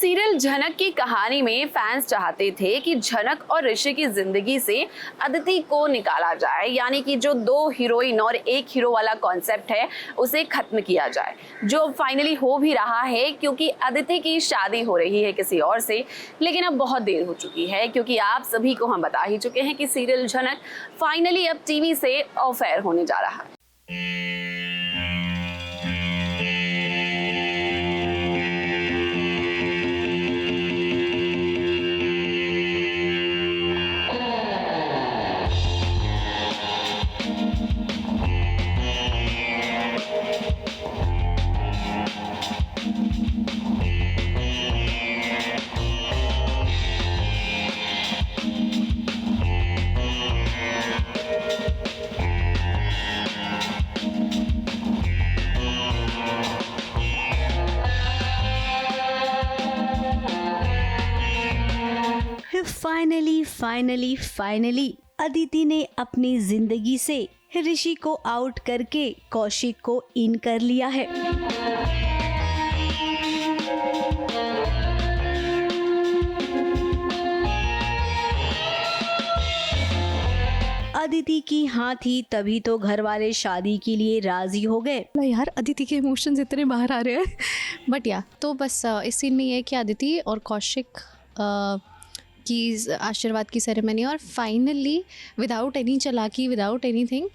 Serial झनक की कहानी में फैंस चाहते थे कि झनक और ऋषि की जिंदगी से अदिति को निकाला जाए, यानी कि जो दो हीरोइन और एक हीरो वाला कॉन्सेप्ट है उसे खत्म किया जाए, जो फाइनली हो भी रहा है क्योंकि अदिति की शादी हो रही है किसी और से। लेकिन अब बहुत देर हो चुकी है क्योंकि आप सभी को हम बता ही चुके हैं कि सीरियल झनक फाइनली अब टीवी से ऑफ एयर होने जा रहा है। फाइनली अदिति ने अपनी जिंदगी से ऋषि को आउट करके कौशिक को इन कर लिया है। अदिति की हाँ थी तभी तो घर वाले शादी के लिए राजी हो गए। यार अदिति के इमोशंस इतने बाहर आ रहे हैं बट या तो बस इस सीन में ये है कि अदिति और कौशिक की आशीर्वाद की सेरेमनी, और फाइनली विदाउट एनी चालाकी, without anything,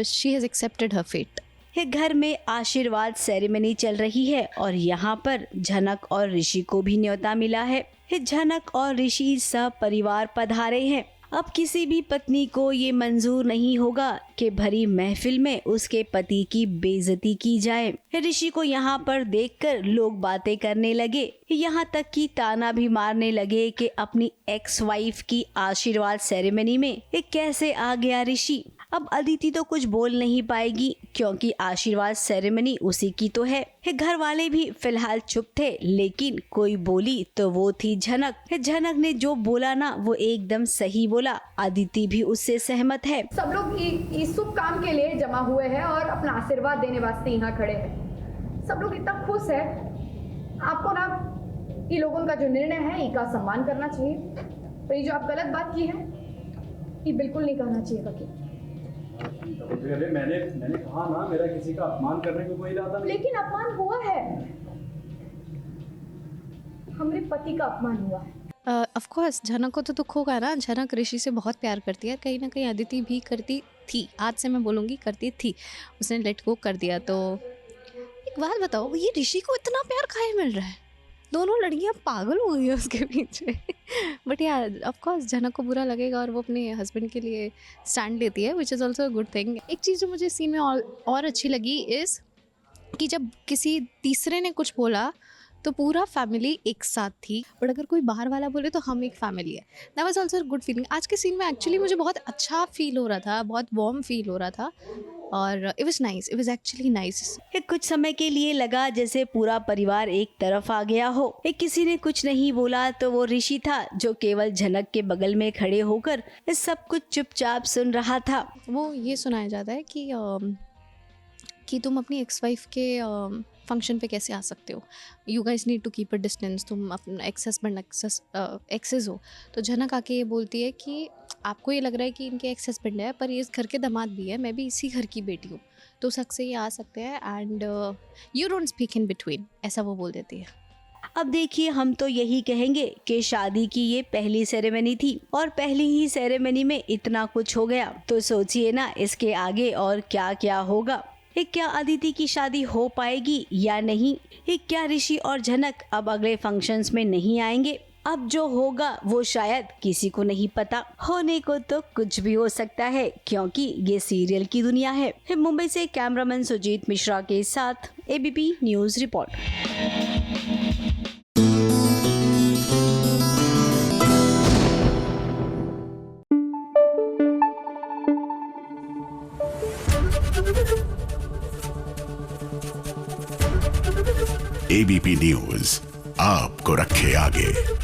she has accepted her fate. घर में आशीर्वाद सेरेमनी चल रही है और यहाँ पर झनक और ऋषि को भी न्योता मिला है। झनक और ऋषि सब परिवार पधारे हैं। अब किसी भी पत्नी को ये मंजूर नहीं होगा कि भरी महफिल में उसके पति की बेइज्जती की जाए। ऋषि को यहाँ पर देखकर लोग बातें करने लगे, यहाँ तक कि ताना भी मारने लगे कि अपनी एक्स वाइफ की आशीर्वाद सेरेमनी में कैसे आ गया ऋषि। अब अदिति तो कुछ बोल नहीं पाएगी क्योंकि आशीर्वाद सेरेमनी उसी की तो है। घर वाले भी फिलहाल चुप थे, लेकिन कोई बोली तो वो थी झनक। झनक ने जो बोला ना वो एकदम सही बोला। अदिति भी उससे सहमत है। सब लोग इस शुभ काम के लिए जमा हुए हैं और अपना आशीर्वाद देने वास्ते यहाँ खड़े हैं। सब लोग इतना खुश है। आपको ना इन लोगों का जो निर्णय है इनका सम्मान करना चाहिए। तो ये जो आप गलत बात की है ये बिल्कुल नहीं कहना चाहिए था। मैंने कहा ना, मेरा किसी का अपमान करने को कोई इरादा नहीं। लेकिन अपमान हुआ है, हमारे पति का अपमान हुआ है। ऑफ कोर्स झनक को तो दुख होगा ना। झनक ऋषि से बहुत प्यार करती है, कहीं ना कहीं अदिति भी करती थी। आज से मैं बोलूँगी करती थी, उसने लेट गो कर दिया। तो एक बात बताओ, ये ऋषि को इतना प्यार काहे मिल रहा है? दोनों लड़कियां पागल हो गई है उसके पीछे। बट यार ऑफ कोर्स झनक को बुरा लगेगा और वो अपने हस्बैंड के लिए स्टैंड लेती है, which is also a good thing. एक चीज़ जो मुझे सीन में और अच्छी लगी इज़ कि जब किसी तीसरे ने कुछ बोला तो पूरा फैमिली एक साथ थी, बट अगर कोई बाहर वाला बोले तो हम एक फैमिली है। That was also good feeling. आज के सीन में एक्चुअली मुझे बहुत अच्छा फील हो रहा था, बहुत वार्म फील हो रहा था और it was nice, it was actually nice. कुछ समय के लिए लगा जैसे पूरा परिवार एक तरफ आ गया हो। किसी ने कुछ नहीं बोला तो वो ऋषि था जो केवल झनक के बगल में खड़े होकर सब कुछ चुपचाप सुन रहा था। वो ये सुनाया जाता है कि तुम अपनी एक्स वाइफ के फंक्शन पे कैसे आ सकते हो, you guys need to keep a distance, तुम अपना एक्स हस्बैंड एक्सेस हो। तो झनक आके ये बोलती है कि आपको ये लग रहा है कि इनके एक्स हस्बैंड है, पर ये इस घर के दामाद भी है, मैं भी इसी घर की बेटी हूँ, तो उस हक से ये आ सकते हैं and you don't speak in between, ऐसा वो बोल देती है। अब देखिए, हम तो यही कहेंगे कि शादी की ये पहली सेरेमनी थी और पहली ही सेरेमनी में इतना कुछ हो गया, तो सोचिए ना इसके आगे और क्या क्या होगा। क्या अदिति की शादी हो पाएगी या नहीं? क्या ऋषि और झनक अब अगले फंक्शंस में नहीं आएंगे? अब जो होगा वो शायद किसी को नहीं पता। होने को तो कुछ भी हो सकता है क्योंकि ये सीरियल की दुनिया है। मुंबई से कैमरामैन सुजीत मिश्रा के साथ ABP news report. ABP news आपको रखे आगे।